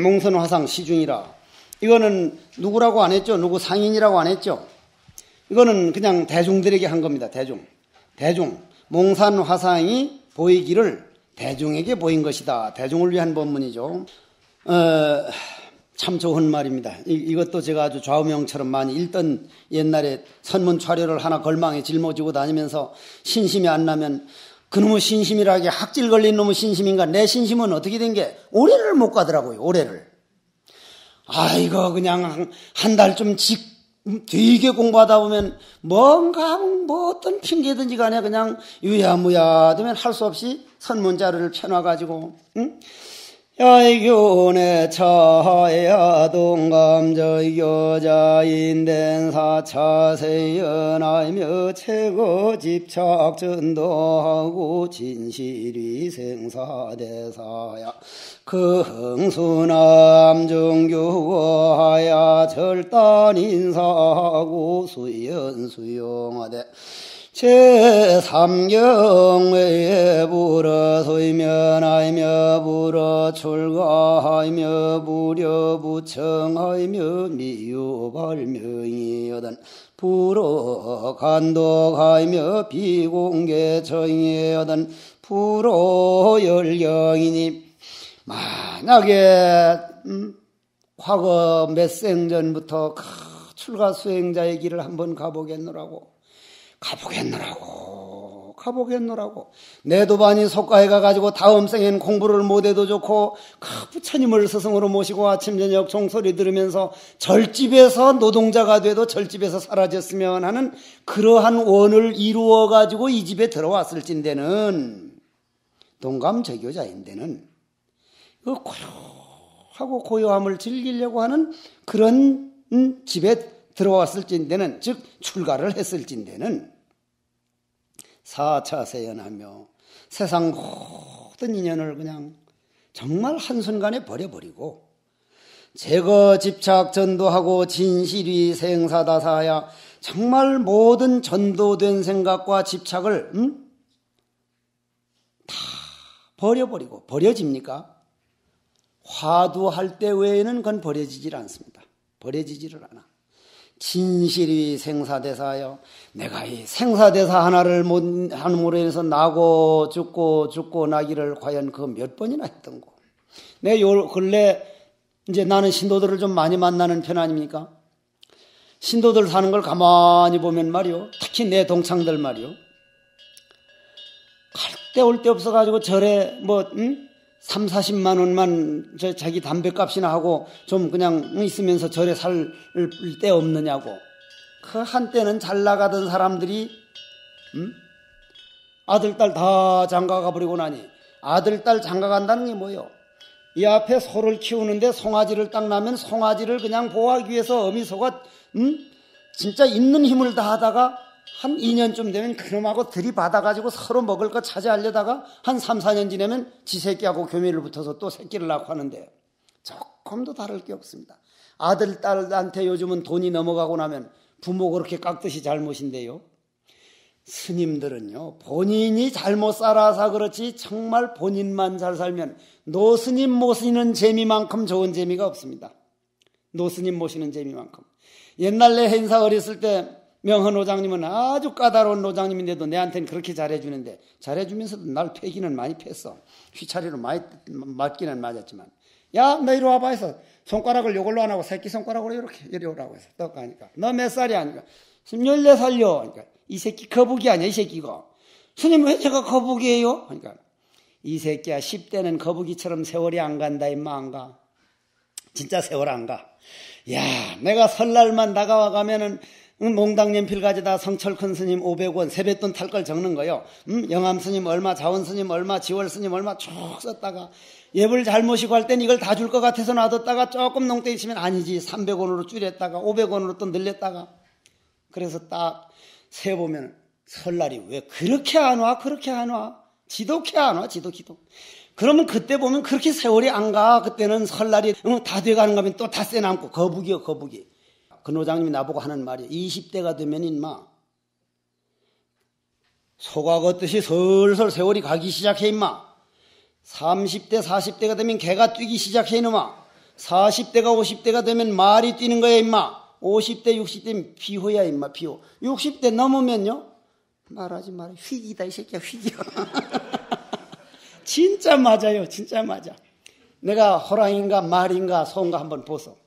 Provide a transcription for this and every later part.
몽선화상 시중이라. 이거는 누구라고 안 했죠? 누구 상인이라고 안 했죠? 이거는 그냥 대중들에게 한 겁니다. 대중. 몽산화상이 보이기를 대중에게 보인 것이다. 대중을 위한 법문이죠. 참 좋은 말입니다. 이것도 제가 아주 좌우명처럼 많이 읽던 옛날에 선문 차려를 하나 걸망에 짊어지고 다니면서 신심이 안 나면 그놈의 신심이라게 학질 걸린 놈의 신심인가 내 신심은 어떻게 된 게 오래를 못 가더라고요. 오래를. 이거 그냥 한 달쯤 되게 공부하다 보면 뭔가 뭐 어떤 핑계든지 간에 그냥 유야무야 되면 할 수 없이 선문자료를 펴놔가지고 야이교내 차야 동감저 여자인된 사차세연하며 최고 집착 전도하고 진실이 생사대사야 그 흥수남 정교하야 절단 인사하고 수연수용하되 제3경외에 불어 소이면하며 불어 출가하며 무려 부청하며 미유발명이여든 불어 간독하며 비공개 정의여든 불어 열경이니 만약에 과거 몇 생 전부터 출가 수행자의 길을 한번 가보겠노라고 내 도반이 속가에 가가지고 다음 생엔 공부를 못해도 좋고 부처님을 스승으로 모시고 아침 저녁 종소리 들으면서 절집에서 노동자가 돼도 절집에서 사라졌으면 하는 그러한 원을 이루어 가지고 이 집에 들어왔을진대는 동감저교자인데는 그 고요하고 고요함을 즐기려고 하는 그런 집에 들어왔을진대는 즉 출가를 했을진대는 사차세연하며 세상 모든 인연을 그냥 정말 한순간에 버려버리고 제거 집착 전도하고 진실이 생사다사야 정말 모든 전도된 생각과 집착을 다 버려버리고 버려집니까? 화두할 때 외에는 그건 버려지질 않습니다. 버려지지를 않아. 진실이 생사대사여 내가 이 생사대사 하나를 못 함으로 인해서 나고 죽고 나기를 과연 그 몇 번이나 했던 거. 내 요 근래 이제 나는 신도들을 좀 많이 만나는 편 아닙니까? 신도들 사는 걸 가만히 보면 말이요. 특히 내 동창들 말이요. 갈 데 올 데 없어가지고 절에 3, 40만 원만 자기 담배값이나 하고 좀 그냥 있으면서 절에 살 데 없느냐고. 그 한때는 잘 나가던 사람들이 아들, 딸 다 장가가 버리고 나니 아들, 딸 장가 간다는 게 뭐예요? 이 앞에 소를 키우는데 송아지를 딱 나면 송아지를 그냥 보호하기 위해서 어미소가 진짜 있는 힘을 다하다가 한 2년쯤 되면 그놈하고 들이받아가지고 서로 먹을 거 차지하려다가 한 3, 4년 지나면 지 새끼하고 교미를 붙어서 또 새끼를 낳고 하는데 조금도 다를 게 없습니다. 아들, 딸한테 요즘은 돈이 넘어가고 나면 부모 그렇게 깎듯이 잘못인데요. 스님들은요, 본인이 잘못 살아서 그렇지 정말 본인만 잘 살면 노스님 모시는 재미만큼 좋은 재미가 없습니다. 노스님 모시는 재미만큼. 옛날 내 행사 어렸을 때 명헌 노장님은 아주 까다로운 노장님인데도 내한테는 그렇게 잘해주는데 잘해주면서도 날 패기는 많이 팼어. 휘차리로 많이 맞기는 맞았지만 야, 너 이리 와봐 해서 손가락을 요걸로 안 하고 새끼손가락으로 이렇게 이리 오라고 해서 떡 하니까 너 몇 살이야? 하니까 14살요. 그러니까 이 새끼 거북이 아니야 이 새끼가. 스님 왜 제가 거북이에요? 그러니까 이 새끼야 10대는 거북이처럼 세월이 안 간다 임마 안 가. 진짜 세월 안 가. 야, 내가 설날만 다가와 가면은 몽당연필 가져다 성철 큰 스님 500원 세뱃돈 탈 걸 적는 거요. 영암 스님 얼마, 자원 스님 얼마, 지월 스님 얼마 쭉 썼다가 예불 잘 모시고 할 땐 이걸 다 줄 것 같아서 놔뒀다가 조금 농땡이 치면 아니지 300원으로 줄였다가 500원으로 또 늘렸다가 그래서 딱 세보면 설날이 왜 그렇게 안 와? 그렇게 안 와? 지독해 안 와? 지독. 그러면 그때 보면 그렇게 세월이 안 가. 그때는 설날이 다 돼가는 거면 또 닷새 남고 거북이요 거북이. 그 노장님이 나보고 하는 말이 20대가 되면 인마 소가 걷듯이 슬슬 세월이 가기 시작해 인마. 30대 40대가 되면 개가 뛰기 시작해 이놈아. 40대가 50대가 되면 말이 뛰는 거야 임마. 50대 60대면 비호야 임마. 비호. 60대 넘으면요 말하지 마라. 휘기다 이 새끼야. 휘기야. 진짜 맞아요. 진짜 맞아. 내가 호랑인가 말인가 소인가 한번 보소.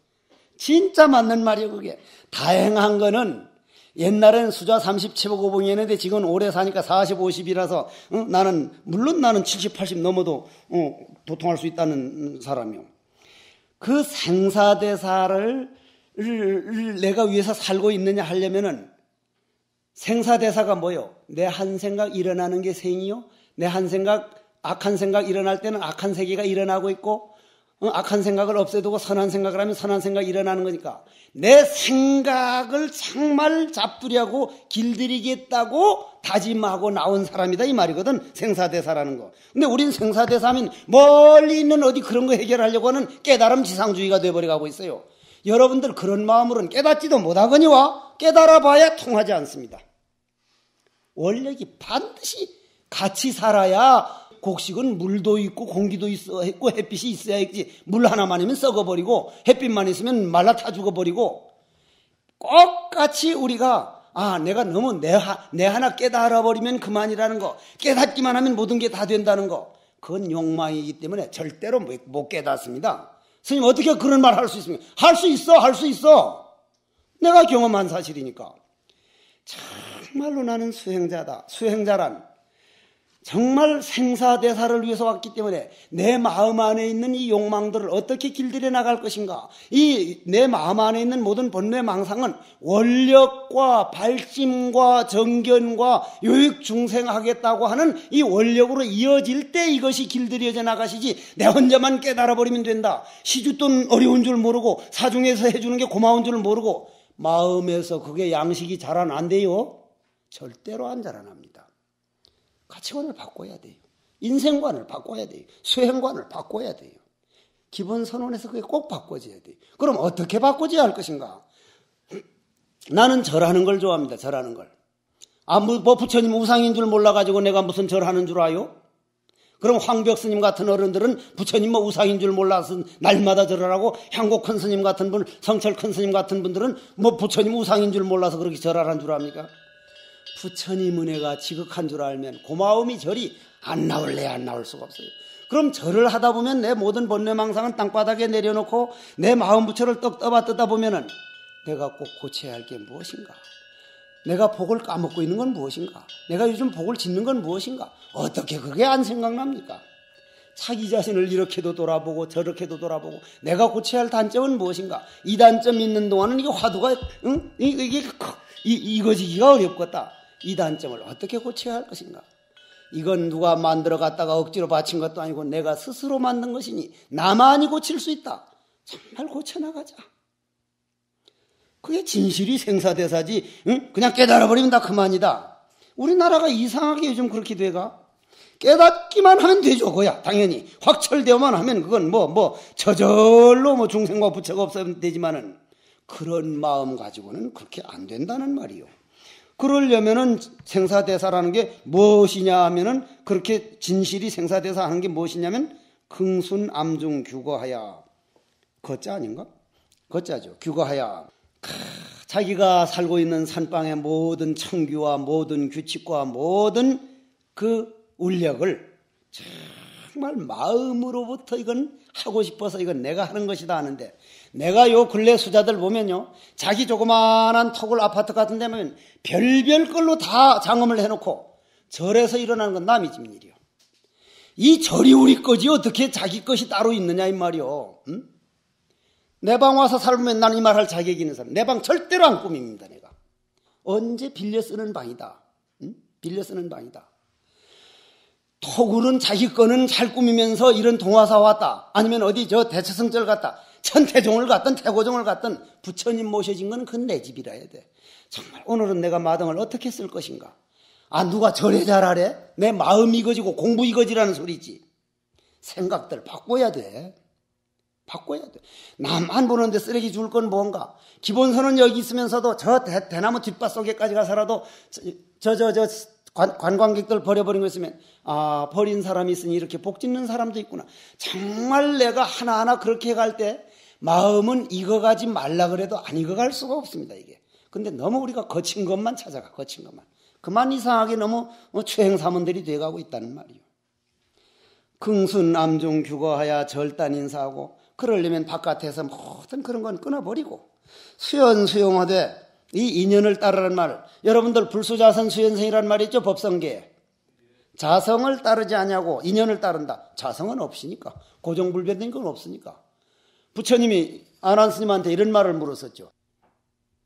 진짜 맞는 말이에요 그게. 다행한 거는 옛날에는 수자 30 750이었는데 지금 오래 사니까 40, 50이라서 나는 물론 나는 70, 80 넘어도 도통할 수 있다는 사람이요. 그 생사대사를 내가 위해서 살고 있느냐 하려면은 생사대사가 뭐요? 내 한 생각 일어나는 게 생이요. 내 한 생각 악한 생각 일어날 때는 악한 세계가 일어나고 있고 악한 생각을 없애두고 선한 생각을 하면 선한 생각이 일어나는 거니까 내 생각을 정말 잡두려고 길들이겠다고 다짐하고 나온 사람이다 이 말이거든. 생사대사라는 거. 근데 우린 생사대사하면 멀리 있는 어디 그런 거 해결하려고 하는 깨달음 지상주의가 돼버려가고 있어요. 여러분들 그런 마음으로는 깨닫지도 못하거니와 깨달아 봐야 통하지 않습니다. 원력이 반드시 같이 살아야 곡식은 물도 있고 공기도 있고 햇빛이 있어야 있지. 물 하나만이면 썩어버리고 햇빛만 있으면 말라 타 죽어버리고 똑같이 우리가 내가 너무 내 하나 깨달아버리면 그만이라는 거, 깨닫기만 하면 모든 게 다 된다는 거, 그건 욕망이기 때문에 절대로 못 깨닫습니다. 스님 어떻게 그런 말 할 수 있습니까? 할 수 있어. 할 수 있어. 내가 경험한 사실이니까. 정말로 나는 수행자다. 수행자란 정말 생사대사를 위해서 왔기 때문에 내 마음 안에 있는 이 욕망들을 어떻게 길들여 나갈 것인가. 이 내 마음 안에 있는 모든 본래 망상은 원력과 발심과 정견과 요익 중생하겠다고 하는 이 원력으로 이어질 때 이것이 길들여져 나가시지 내 혼자만 깨달아버리면 된다. 시주돈 어려운 줄 모르고 사중에서 해주는 게 고마운 줄 모르고 마음에서 그게 양식이 자라난대요. 절대로 안 자라납니다. 가치관을 바꿔야 돼요. 인생관을 바꿔야 돼요. 수행관을 바꿔야 돼요. 기본 선언에서 그게 꼭 바꿔져야 돼요. 그럼 어떻게 바꿔져야 할 것인가? 나는 절하는 걸 좋아합니다. 절하는 걸. 뭐 부처님 우상인 줄 몰라가지고 내가 무슨 절하는 줄 아요? 그럼 황벽 스님 같은 어른들은 부처님 뭐 우상인 줄 몰라서 날마다 절하라고, 향고 큰 스님 같은 분, 성철 큰 스님 같은 분들은 뭐 부처님 우상인 줄 몰라서 그렇게 절하는 줄 압니까? 부처님 은혜가 지극한 줄 알면 고마움이 절이 안 나올래 안 나올 수가 없어요. 그럼 절을 하다 보면 내 모든 번뇌망상은 땅바닥에 내려놓고 내 마음 부처를 떡 떠봐 뜯다 보면은 내가 꼭 고쳐야 할 게 무엇인가? 내가 복을 까먹고 있는 건 무엇인가? 내가 요즘 복을 짓는 건 무엇인가? 어떻게 그게 안 생각납니까? 자기 자신을 이렇게도 돌아보고 저렇게도 돌아보고 내가 고쳐야 할 단점은 무엇인가? 이 단점 있는 동안은 이게 화두가 이게 이거지기가 어렵겠다. 이 단점을 어떻게 고쳐야 할 것인가? 이건 누가 만들어 갖다가 억지로 바친 것도 아니고 내가 스스로 만든 것이니 나만이 고칠 수 있다. 정말 고쳐나가자. 그게 진실이 생사대사지. 그냥 깨달아버리면 다 그만이다. 우리나라가 이상하게 요즘 그렇게 돼가. 깨닫기만 하면 되죠. 그야 당연히 확철되어만 하면 그건 저절로 중생과 부처가 없으면 되지만은 그런 마음 가지고는 그렇게 안 된다는 말이요. 그러려면은 생사대사라는 게 무엇이냐 하면은 그렇게 진실이 생사대사 하는 게 무엇이냐면 긍순 암중 규거하야. 거자 아닌가? 거자죠. 규거하야. 자기가 살고 있는 산방의 모든 청규와 모든 규칙과 모든 그 울력을 정말 마음으로부터 이건 하고 싶어서 이건 내가 하는 것이다 하는데 내가 요 근래 수자들 보면요. 자기 조그마한 토굴 아파트 같은 데면 별별 걸로 다 장엄을 해놓고 절에서 일어나는 건 남의 집 일이요. 이 절이 우리 거지 어떻게 자기 것이 따로 있느냐 이 말이요. 응? 내 방 와서 살면 나는 이 말 할 자격이 있는 사람. 내 방 절대로 안 꾸밉니다 내가. 언제 빌려 쓰는 방이다. 응? 빌려 쓰는 방이다. 토굴은 자기 거는 잘 꾸미면서 이런 동화사 왔다. 아니면 어디 저 대처성절 갔다. 천태종을 갔든 태고종을 갔든 부처님 모셔진 건 그건 내 집이라 해야 돼. 정말 오늘은 내가 마당을 어떻게 쓸 것인가. 누가 절에 잘하래? 내 마음 이거지고 공부 이거지라는 소리지. 생각들 바꿔야 돼. 바꿔야 돼. 남 안 보는데 쓰레기 줄 건 뭔가. 기본선은 여기 있으면서도 저 대나무 뒷밭 속에까지 가서라도 관광객들 버려버린 거 있으면 버린 사람이 있으니 이렇게 복 짓는 사람도 있구나. 정말 내가 하나하나 그렇게 갈 때 마음은 익어가지 말라 그래도 안 익어갈 수가 없습니다, 이게. 근데 너무 우리가 거친 것만 찾아가, 거친 것만. 그만 이상하게 너무 추행사문들이 돼가고 있다는 말이에요. 긍순 암중 규거하야 절단 인사하고, 그러려면 바깥에서 모든 그런 건 끊어버리고, 수연수용하되 이 인연을 따르라는 말, 여러분들 불수자선 수연생이라는 말이 있죠, 법성계에. 자성을 따르지 않냐고 인연을 따른다. 자성은 없으니까, 고정불변된 건 없으니까. 부처님이 안한 스님한테 이런 말을 물었었죠.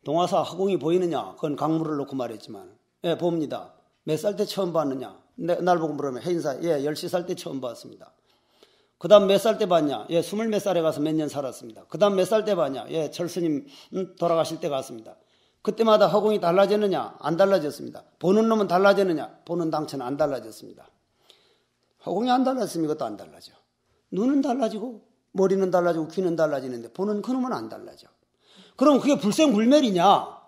동화사 화공이 보이느냐? 그건 강물을 놓고 말했지만, 예, 봅니다. 몇 살 때 처음 봤느냐? 날 보고 물으면 해인사, 예, 10살 때 처음 봤습니다. 그 다음 몇 살 때 봤냐? 예, 20 몇 살에 가서 몇 년 살았습니다. 그 다음 몇 살 때 봤냐? 예, 철스님 돌아가실 때 갔습니다. 그때마다 허공이 달라졌느냐? 안 달라졌습니다. 보는 놈은 달라졌느냐? 보는 당체는 안 달라졌습니다. 허공이 안 달라졌으면 이것도 안 달라져. 눈은 달라지고 머리는 달라지고 귀는 달라지는데 보는 그놈은 안 달라져. 그럼 그게 불생불멸이냐?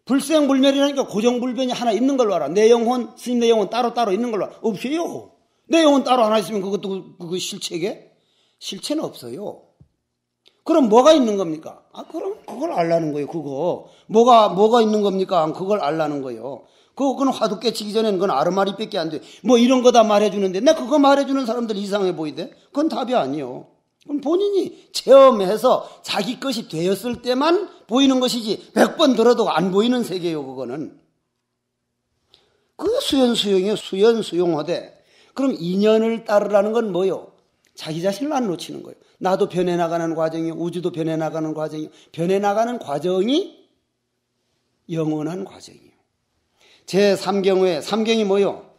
불생불멸이라니까 고정불변이 하나 있는 걸로 알아. 내 영혼, 스님 내 영혼 따로따로 있는 걸로 알아. 없어요. 내 영혼 따로 하나 있으면 그것도 그거 실체게? 실체는 없어요. 그럼 뭐가 있는 겁니까? 그럼 그걸 알라는 거예요, 그거. 뭐가 있는 겁니까? 그걸 알라는 거예요. 그건 화두 깨치기 전에는 그건 아르마리밖에 안 돼. 뭐 이런 거 다 말해주는데, 내 그거 말해주는 사람들 이상해 보이대? 그건 답이 아니요. 그럼 본인이 체험해서 자기 것이 되었을 때만 보이는 것이지, 100번 들어도 안 보이는 세계예요, 그거는. 그게 수연수용이에요, 수연수용하되. 그럼 인연을 따르라는 건 뭐요? 자기 자신을 안 놓치는 거예요. 나도 변해나가는 과정이요. 우주도 변해나가는 과정이요. 변해나가는 과정이 영원한 과정이에요. 제3경우에, 3경이 뭐요?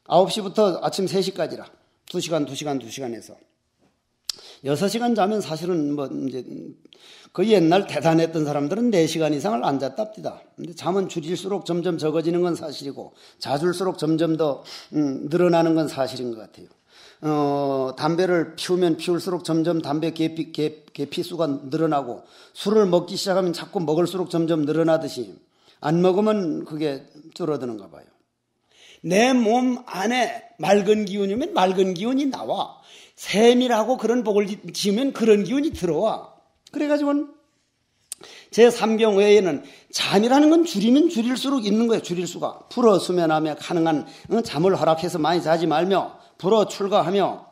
9시부터 아침 3시까지라. 2시간 해서. 6시간 자면 사실은 그 옛날 대단했던 사람들은 4시간 이상을 안 잤답니다. 근데 잠은 줄일수록 점점 적어지는 건 사실이고, 자줄수록 점점 더 늘어나는 건 사실인 것 같아요. 담배를 피우면 피울수록 점점 담배 계피수가 늘어나고, 술을 먹기 시작하면 자꾸 먹을수록 점점 늘어나듯이, 안 먹으면 그게 줄어드는가 봐요. 내 몸 안에 맑은 기운이면 맑은 기운이 나와. 세밀하고 그런 복을 지으면 그런 기운이 들어와. 그래가지고는 제3경 외에는 잠이라는 건 줄이면 줄일수록 있는 거예요. 줄일 수가. 불어 수면하며 가능한 잠을 허락해서 많이 자지 말며, 불어 출가하며,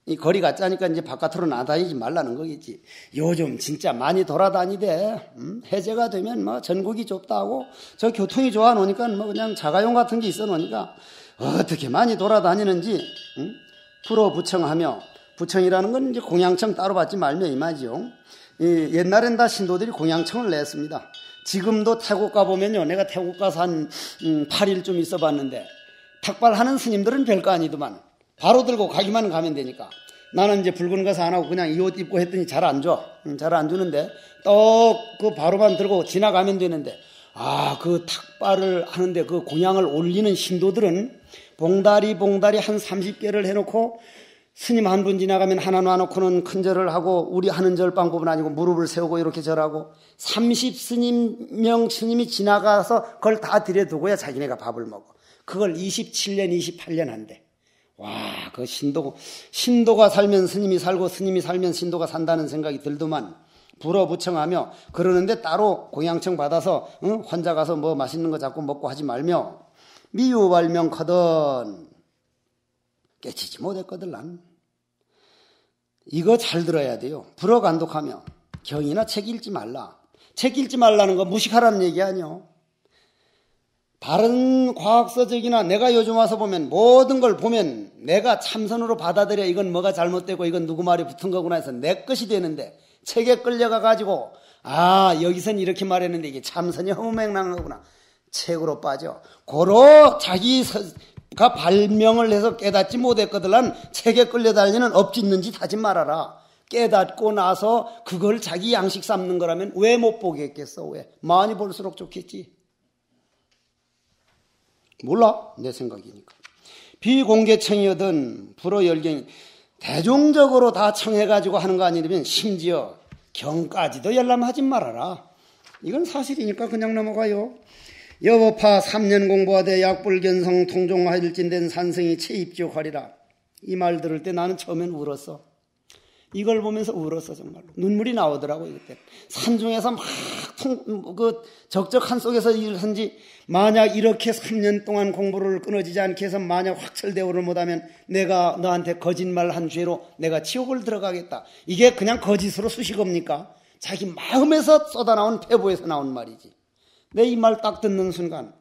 이 거리가 짜니까 이제 바깥으로 나다니지 말라는 거겠지. 요즘 진짜 많이 돌아다니대. 해제가 되면 뭐 전국이 좁다고, 저 교통이 좋아 놓으니까 뭐 그냥 자가용 같은 게 있어 놓으니까 어떻게 많이 돌아다니는지, 불어 부청하며, 부청이라는 건 이제 공양청 따로 받지 말며 이 말이죠. 옛날엔 다 신도들이 공양청을 냈습니다. 지금도 태국 가보면요, 내가 태국 가서 한 8일 좀 있어 봤는데, 탁발하는 스님들은 별거 아니더만 바로 들고 가기만 가면 되니까. 나는 이제 붉은 것을 안 하고 그냥 이 옷 입고 했더니 잘 안 줘. 잘 안 주는데, 또 그 바로만 들고 지나가면 되는데, 그 탁발을 하는데 그 공양을 올리는 신도들은 봉다리 한 30개를 해놓고, 스님 한 분 지나가면 하나 놔놓고는 큰 절을 하고, 우리 하는 절 방법은 아니고 무릎을 세우고 이렇게 절하고, 30명 스님이 지나가서 그걸 다 들여두고야 자기네가 밥을 먹어. 그걸 27년, 28년 한대. 와, 그 신도가 살면 스님이 살고, 스님이 살면 신도가 산다는 생각이 들더만, 불어부청하며 그러는데 따로 공양청 받아서 혼자 가서 뭐 맛있는 거 자꾸 먹고 하지 말며, 미유발명커던 깨치지 못했거든 난. 이거 잘 들어야 돼요. 불어간독하며 경이나 책 읽지 말라. 책 읽지 말라는 거 무식하라는 얘기 아니요. 다른 과학서적이나 내가 요즘 와서 보면 모든 걸 보면 내가 참선으로 받아들여 이건 뭐가 잘못되고 이건 누구 말이 붙은 거구나 해서 내 것이 되는데, 책에 끌려가 가지고 여기선 이렇게 말했는데 이게 참선이 허무맹랑한 거구나, 책으로 빠져. 고로 자기가 발명을 해서 깨닫지 못했거든 책에 끌려다니는 엎짓는 짓 하지 말아라. 깨닫고 나서 그걸 자기 양식 삼는 거라면 왜 못 보겠겠어? 왜? 많이 볼수록 좋겠지. 몰라, 내 생각이니까. 비공개청이든 불어열경이 대중적으로 다 청해가지고 하는 거 아니면 심지어 경까지도 열람하지 말아라. 이건 사실이니까 그냥 넘어가요. 여법파 3년 공부하되 약불견성 통종하일진된 산성이 체입지옥하리라. 이 말 들을 때 나는 처음엔 울었어. 이걸 보면서 울었어. 정말로 눈물이 나오더라고요. 그때 산중에서 막 적적한 속에서 일을 한지, 만약 이렇게 3년 동안 공부를 끊어지지 않게 해서 만약 확철대오를 못하면 내가 너한테 거짓말한 죄로 내가 지옥을 들어가겠다. 이게 그냥 거짓으로 수식어입니까? 자기 마음에서 쏟아나온 폐부에서 나온 말이지. 내 이 말 딱 듣는 순간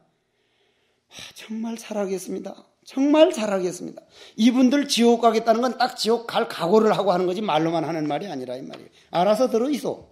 정말 잘하겠습니다. 정말 잘하겠습니다. 이분들 지옥 가겠다는 건 딱 지옥 갈 각오를 하고 하는 거지 말로만 하는 말이 아니라 이 말이에요. 알아서 들어있어.